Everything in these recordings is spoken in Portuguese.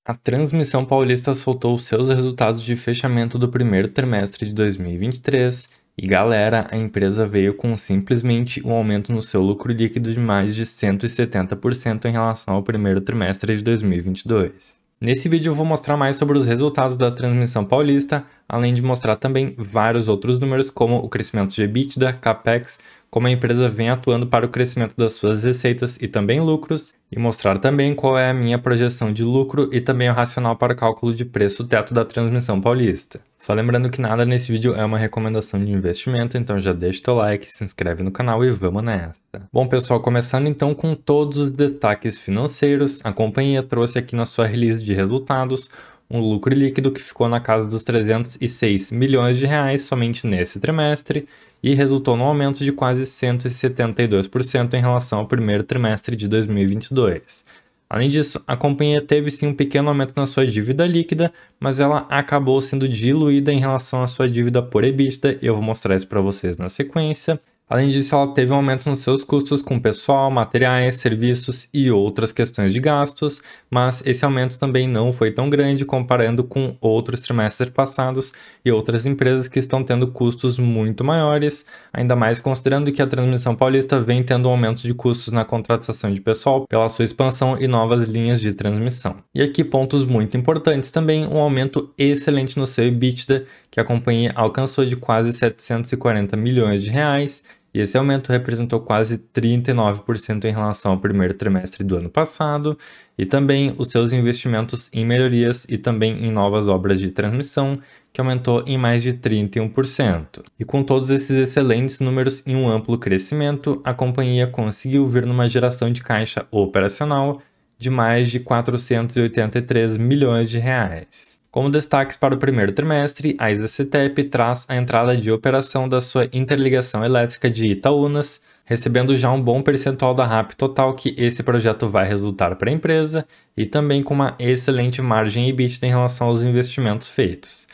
A Transmissão Paulista soltou seus resultados de fechamento do primeiro trimestre de 2023 e, galera, a empresa veio com simplesmente um aumento no seu lucro líquido de mais de 170% em relação ao primeiro trimestre de 2022. Nesse vídeo eu vou mostrar mais sobre os resultados da Transmissão Paulista, além de mostrar também vários outros números como o crescimento de EBITDA, Capex, como a empresa vem atuando para o crescimento das suas receitas e também lucros, e mostrar também qual é a minha projeção de lucro e também o racional para o cálculo de preço teto da Transmissão Paulista. Só lembrando que nada nesse vídeo é uma recomendação de investimento, então já deixa o teu like, se inscreve no canal e vamos nessa. Bom pessoal, começando então com todos os destaques financeiros, a companhia trouxe aqui na sua release de resultados um lucro líquido que ficou na casa dos 306 milhões de reais somente nesse trimestre e resultou num aumento de quase 172% em relação ao primeiro trimestre de 2022. Além disso, a companhia teve sim um pequeno aumento na sua dívida líquida, mas ela acabou sendo diluída em relação à sua dívida por EBITDA, e eu vou mostrar isso para vocês na sequência. Além disso, ela teve um aumento nos seus custos com pessoal, materiais, serviços e outras questões de gastos, mas esse aumento também não foi tão grande comparando com outros trimestres passados e outras empresas que estão tendo custos muito maiores, ainda mais considerando que a Transmissão Paulista vem tendo um aumento de custos na contratação de pessoal pela sua expansão e novas linhas de transmissão. E aqui pontos muito importantes também, um aumento excelente no seu EBITDA, que a companhia alcançou de quase 740 milhões de reais, e esse aumento representou quase 39% em relação ao primeiro trimestre do ano passado, e também os seus investimentos em melhorias e também em novas obras de transmissão, que aumentou em mais de 31%. E com todos esses excelentes números e um amplo crescimento, a companhia conseguiu vir numa geração de caixa operacional de mais de 483 milhões de reais. Como destaques para o primeiro trimestre, a EasyCTEP traz a entrada de operação da sua interligação elétrica de Itaúnas, recebendo já um bom percentual da RAP total que esse projeto vai resultar para a empresa, e também com uma excelente margem EBITDA em relação aos investimentos feitos.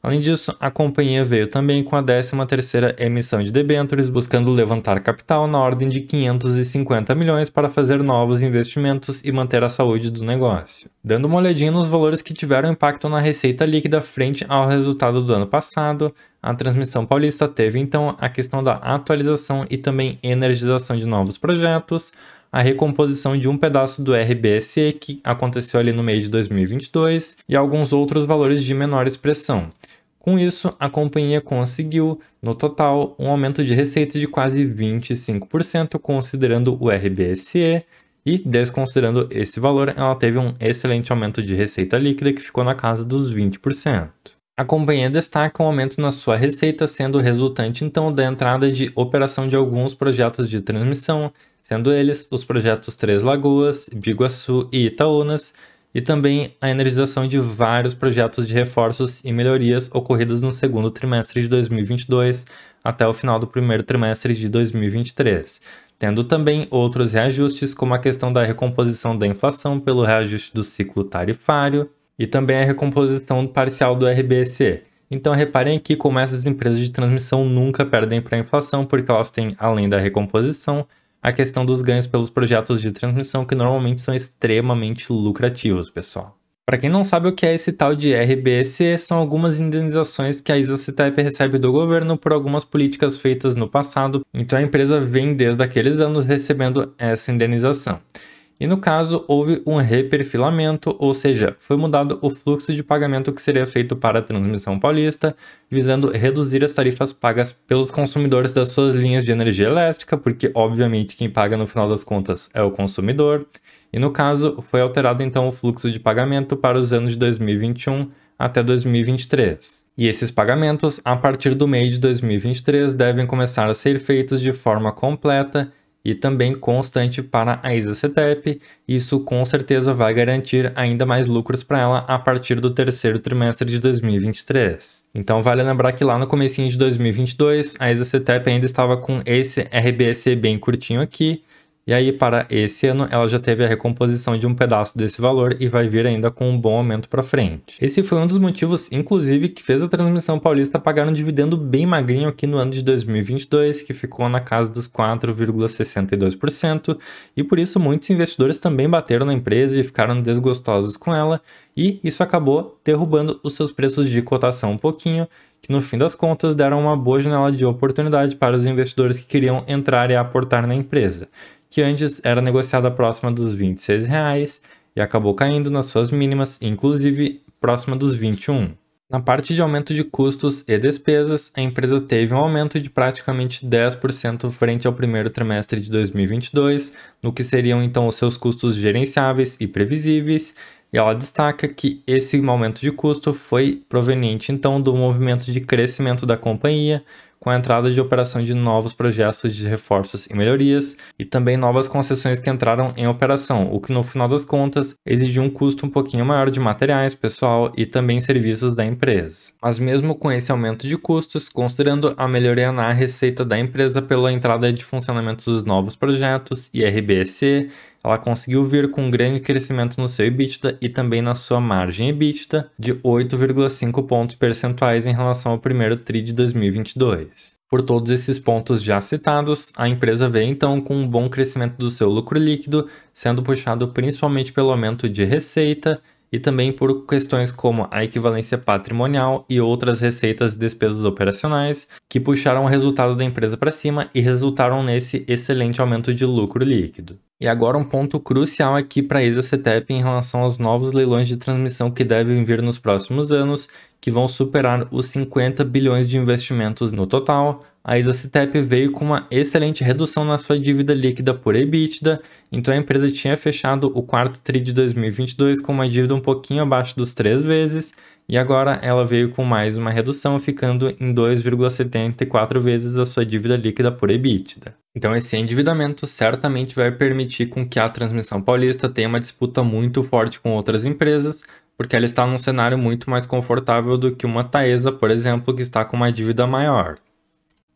Além disso, a companhia veio também com a 13ª emissão de debêntures, buscando levantar capital na ordem de 550 milhões para fazer novos investimentos e manter a saúde do negócio. Dando uma olhadinha nos valores que tiveram impacto na receita líquida frente ao resultado do ano passado, a Transmissão Paulista teve então a questão da atualização e também energização de novos projetos, a recomposição de um pedaço do RBSE que aconteceu ali no meio de 2022 e alguns outros valores de menor expressão. Com isso, a companhia conseguiu, no total, um aumento de receita de quase 25%, considerando o RBSE, e desconsiderando esse valor, ela teve um excelente aumento de receita líquida que ficou na casa dos 20%. A companhia destaca um aumento na sua receita, sendo resultante então da entrada de operação de alguns projetos de transmissão, sendo eles os projetos Três Lagoas, Biguaçu e Itaúnas, e também a energização de vários projetos de reforços e melhorias ocorridos no segundo trimestre de 2022 até o final do primeiro trimestre de 2023, tendo também outros reajustes, como a questão da recomposição da inflação pelo reajuste do ciclo tarifário e também a recomposição parcial do RBSE. Então reparem aqui como essas empresas de transmissão nunca perdem para a inflação, porque elas têm, além da recomposição, a questão dos ganhos pelos projetos de transmissão, que normalmente são extremamente lucrativos, pessoal. Para quem não sabe o que é esse tal de RBSE, são algumas indenizações que a EasyCTEP recebe do governo por algumas políticas feitas no passado, então a empresa vem desde aqueles anos recebendo essa indenização. E no caso, houve um reperfilamento, ou seja, foi mudado o fluxo de pagamento que seria feito para a Transmissão Paulista, visando reduzir as tarifas pagas pelos consumidores das suas linhas de energia elétrica, porque obviamente quem paga no final das contas é o consumidor. E no caso, foi alterado então o fluxo de pagamento para os anos de 2021 até 2023. E esses pagamentos, a partir do meio de 2023, devem começar a ser feitos de forma completa e também constante para a EasyCTEP. Isso com certeza vai garantir ainda mais lucros para ela a partir do terceiro trimestre de 2023. Então vale lembrar que lá no comecinho de 2022, a EasyCTEP ainda estava com esse RBSE bem curtinho aqui, E aí, para esse ano, ela já teve a recomposição de um pedaço desse valor e vai vir ainda com um bom aumento para frente. Esse foi um dos motivos, inclusive, que fez a Transmissão Paulista pagar um dividendo bem magrinho aqui no ano de 2022, que ficou na casa dos 4,62%, e por isso muitos investidores também bateram na empresa e ficaram desgostosos com ela, e isso acabou derrubando os seus preços de cotação um pouquinho, que no fim das contas deram uma boa janela de oportunidade para os investidores que queriam entrar e aportar na empresa, que antes era negociada próxima dos R$ 26 e acabou caindo nas suas mínimas, inclusive próxima dos 21. Na parte de aumento de custos e despesas, a empresa teve um aumento de praticamente 10% frente ao primeiro trimestre de 2022, no que seriam então os seus custos gerenciáveis e previsíveis, e ela destaca que esse aumento de custo foi proveniente então do movimento de crescimento da companhia, com a entrada de operação de novos projetos de reforços e melhorias, e também novas concessões que entraram em operação, o que no final das contas exigiu um custo um pouquinho maior de materiais, pessoal e também serviços da empresa. Mas mesmo com esse aumento de custos, considerando a melhoria na receita da empresa pela entrada de funcionamento dos novos projetos e RBC, ela conseguiu vir com um grande crescimento no seu EBITDA e também na sua margem EBITDA de 8,5 pontos percentuais em relação ao primeiro TRI de 2022. Por todos esses pontos já citados, a empresa veio então com um bom crescimento do seu lucro líquido, sendo puxado principalmente pelo aumento de receita e também por questões como a equivalência patrimonial e outras receitas e despesas operacionais que puxaram o resultado da empresa para cima e resultaram nesse excelente aumento de lucro líquido. E agora um ponto crucial aqui para a Isacetep em relação aos novos leilões de transmissão que devem vir nos próximos anos, que vão superar os 50 bilhões de investimentos no total. A Isacetep veio com uma excelente redução na sua dívida líquida por EBITDA, então a empresa tinha fechado o quarto TRI de 2022 com uma dívida um pouquinho abaixo dos 3 vezes, e agora ela veio com mais uma redução, ficando em 2,74 vezes a sua dívida líquida por EBITDA. Então esse endividamento certamente vai permitir com que a Transmissão Paulista tenha uma disputa muito forte com outras empresas, porque ela está num cenário muito mais confortável do que uma Taesa, por exemplo, que está com uma dívida maior.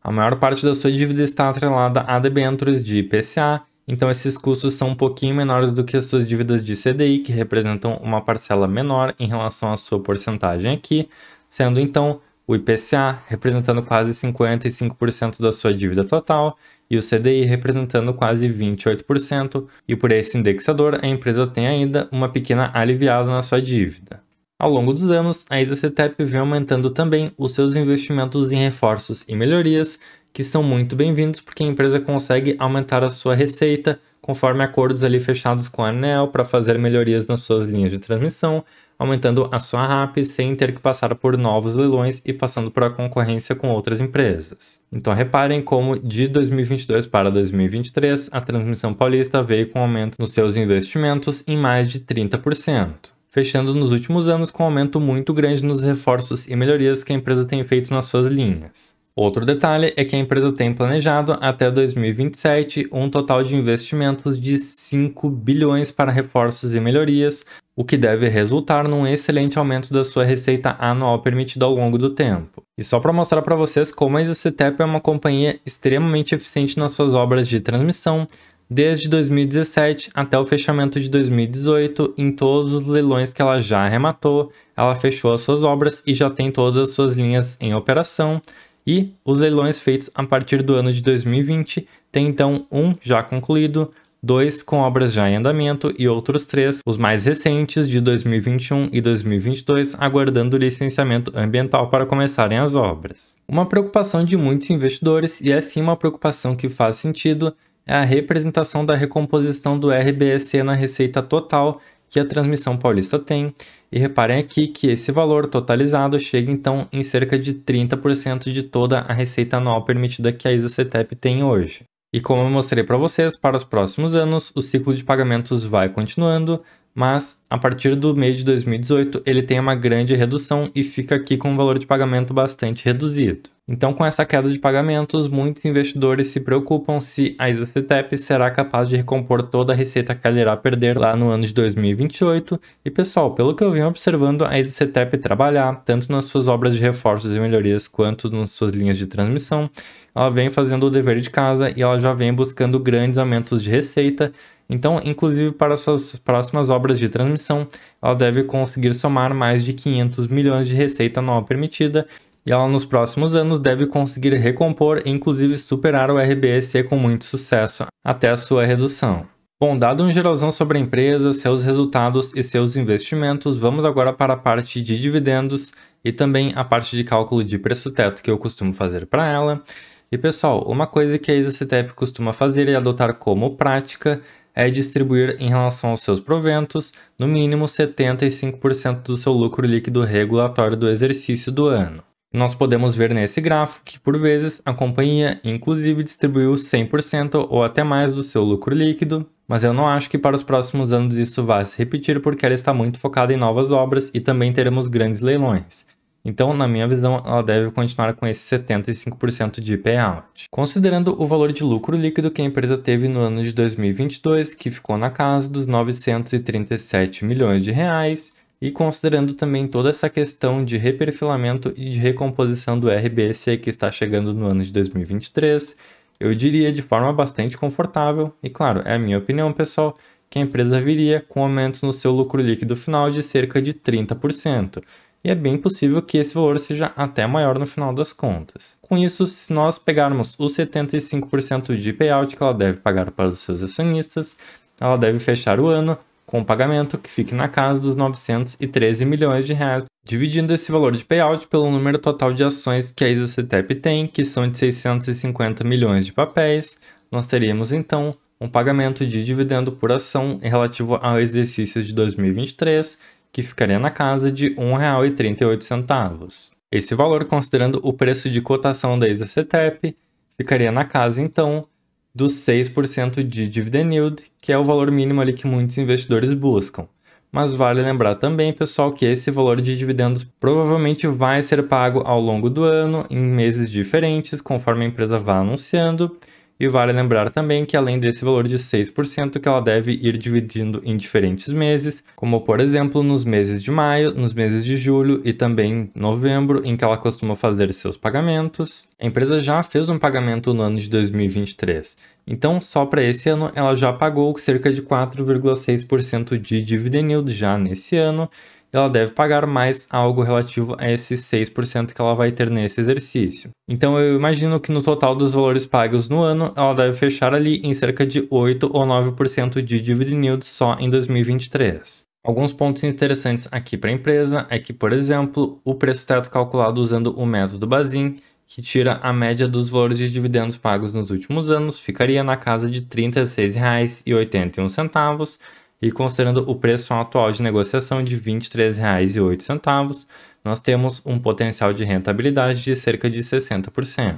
A maior parte da sua dívida está atrelada a debêntures de IPCA, então esses custos são um pouquinho menores do que as suas dívidas de CDI, que representam uma parcela menor em relação à sua porcentagem aqui, sendo então o IPCA representando quase 55% da sua dívida total e o CDI representando quase 28%, e por esse indexador a empresa tem ainda uma pequena aliviada na sua dívida. Ao longo dos anos, a Isacetep vem aumentando também os seus investimentos em reforços e melhorias, que são muito bem-vindos porque a empresa consegue aumentar a sua receita conforme acordos ali fechados com a ANEEL para fazer melhorias nas suas linhas de transmissão, aumentando a sua RAP sem ter que passar por novos leilões e passando por a concorrência com outras empresas. Então reparem como de 2022 para 2023 a Transmissão Paulista veio com um aumento nos seus investimentos em mais de 30%. Fechando nos últimos anos com um aumento muito grande nos reforços e melhorias que a empresa tem feito nas suas linhas. Outro detalhe é que a empresa tem planejado até 2027 um total de investimentos de 5 bilhões para reforços e melhorias, o que deve resultar num excelente aumento da sua receita anual permitida ao longo do tempo. E só para mostrar para vocês como a Isacetep é uma companhia extremamente eficiente nas suas obras de transmissão, desde 2017 até o fechamento de 2018, em todos os leilões que ela já arrematou, ela fechou as suas obras e já tem todas as suas linhas em operação. E os leilões feitos a partir do ano de 2020 tem então um já concluído, 2 com obras já em andamento e outros 3, os mais recentes de 2021 e 2022, aguardando licenciamento ambiental para começarem as obras. Uma preocupação de muitos investidores, e é sim uma preocupação que faz sentido, é a representação da recomposição do RBSE na receita total que a Transmissão Paulista tem, e reparem aqui que esse valor totalizado chega então em cerca de 30% de toda a receita anual permitida que a Isacetep tem hoje. E como eu mostrei para vocês, para os próximos anos, o ciclo de pagamentos vai continuando, mas a partir do meio de 2018 ele tem uma grande redução e fica aqui com um valor de pagamento bastante reduzido. Então, com essa queda de pagamentos, muitos investidores se preocupam se a EasyCTEP será capaz de recompor toda a receita que ela irá perder lá no ano de 2028. E pessoal, pelo que eu venho observando a EasyCTEP trabalhar, tanto nas suas obras de reforços e melhorias quanto nas suas linhas de transmissão, ela vem fazendo o dever de casa e ela já vem buscando grandes aumentos de receita. Então, inclusive para suas próximas obras de transmissão, ela deve conseguir somar mais de 500 milhões de receita anual permitida, e ela nos próximos anos deve conseguir recompor e inclusive superar o RBSE com muito sucesso, até a sua redução. Bom, dado um geralzão sobre a empresa, seus resultados e seus investimentos, vamos agora para a parte de dividendos e também a parte de cálculo de preço-teto que eu costumo fazer para ela. E pessoal, uma coisa que a EasyCTEP costuma fazer e adotar como prática é distribuir em relação aos seus proventos, no mínimo 75% do seu lucro líquido regulatório do exercício do ano. Nós podemos ver nesse gráfico que, por vezes, a companhia inclusive distribuiu 100% ou até mais do seu lucro líquido, mas eu não acho que para os próximos anos isso vá se repetir porque ela está muito focada em novas obras e também teremos grandes leilões. Então, na minha visão, ela deve continuar com esse 75% de payout. Considerando o valor de lucro líquido que a empresa teve no ano de 2022, que ficou na casa dos 937 milhões de reais, e considerando também toda essa questão de reperfilamento e de recomposição do RBSE que está chegando no ano de 2023, eu diria de forma bastante confortável, e claro, é a minha opinião pessoal, que a empresa viria com aumentos no seu lucro líquido final de cerca de 30%. E é bem possível que esse valor seja até maior no final das contas. Com isso, se nós pegarmos os 75% de payout que ela deve pagar para os seus acionistas, ela deve fechar o ano com um pagamento que fique na casa dos 913 milhões de reais, dividindo esse valor de payout pelo número total de ações que a EasyCTEP tem, que são de 650 milhões de papéis, nós teríamos então um pagamento de dividendo por ação relativo ao exercício de 2023, que ficaria na casa de R$ 1,38. Esse valor, considerando o preço de cotação da EasyCTEP, ficaria na casa então dos 6% de dividend yield, que é o valor mínimo ali que muitos investidores buscam. Mas vale lembrar também, pessoal, que esse valor de dividendos provavelmente vai ser pago ao longo do ano, em meses diferentes, conforme a empresa vá anunciando. E vale lembrar também que além desse valor de 6% que ela deve ir dividindo em diferentes meses, como por exemplo nos meses de maio, nos meses de julho e também novembro, em que ela costuma fazer seus pagamentos. A empresa já fez um pagamento no ano de 2023, então só para esse ano ela já pagou cerca de 4,6% de dividend yield já nesse ano. Ela deve pagar mais algo relativo a esses 6% que ela vai ter nesse exercício. Então eu imagino que no total dos valores pagos no ano, ela deve fechar ali em cerca de 8 ou 9% de dividend yield só em 2023. Alguns pontos interessantes aqui para a empresa é que, por exemplo, o preço-teto calculado usando o método Bazin, que tira a média dos valores de dividendos pagos nos últimos anos, ficaria na casa de R$ 36,81, e considerando o preço atual de negociação de R$ 23,08, nós temos um potencial de rentabilidade de cerca de 60%.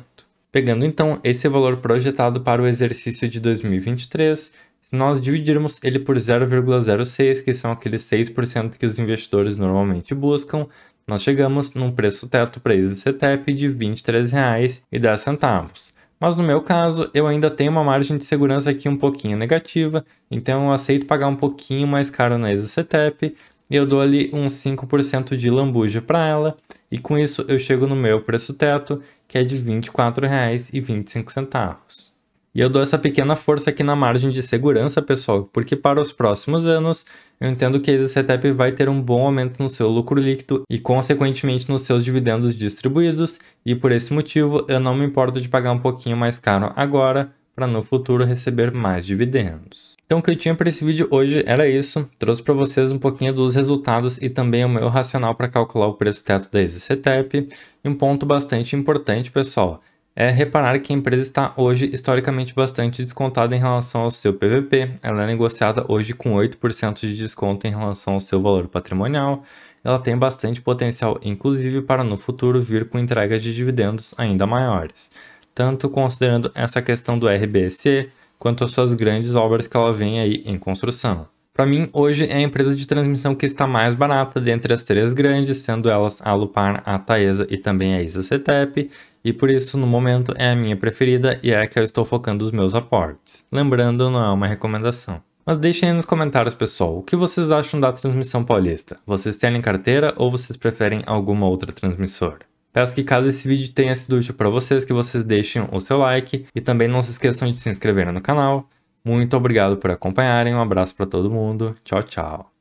Pegando então esse valor projetado para o exercício de 2023, se nós dividirmos ele por 0,06, que são aqueles 6% que os investidores normalmente buscam, nós chegamos num preço-teto para a EasyCTEP de R$ 23,10. Mas no meu caso, eu ainda tenho uma margem de segurança aqui um pouquinho negativa, então eu aceito pagar um pouquinho mais caro na EasyCTEP e eu dou ali uns 5% de lambuja para ela, e com isso eu chego no meu preço-teto, que é de R$ 24,25. E eu dou essa pequena força aqui na margem de segurança, pessoal, porque para os próximos anos eu entendo que a EasyCTEP vai ter um bom aumento no seu lucro líquido e, consequentemente, nos seus dividendos distribuídos, e por esse motivo eu não me importo de pagar um pouquinho mais caro agora para no futuro receber mais dividendos. Então o que eu tinha para esse vídeo hoje era isso, trouxe para vocês um pouquinho dos resultados e também o meu racional para calcular o preço-teto da EasyCTEP, e um ponto bastante importante, pessoal, é reparar que a empresa está hoje historicamente bastante descontada em relação ao seu PVP. Ela é negociada hoje com 8% de desconto em relação ao seu valor patrimonial. Ela tem bastante potencial, inclusive, para no futuro vir com entregas de dividendos ainda maiores, tanto considerando essa questão do RBSE, quanto as suas grandes obras que ela vem aí em construção. Para mim, hoje é a empresa de transmissão que está mais barata dentre as três grandes, sendo elas a Alupar, a Taesa e também a Isacetep, e por isso, no momento, é a minha preferida e é a que eu estou focando os meus aportes. Lembrando, não é uma recomendação. Mas deixem aí nos comentários, pessoal, o que vocês acham da transmissão paulista? Vocês têm em carteira ou vocês preferem alguma outra transmissora? Peço que caso esse vídeo tenha sido útil para vocês, que vocês deixem o seu like e também não se esqueçam de se inscrever no canal. Muito obrigado por acompanharem, um abraço para todo mundo, tchau, tchau.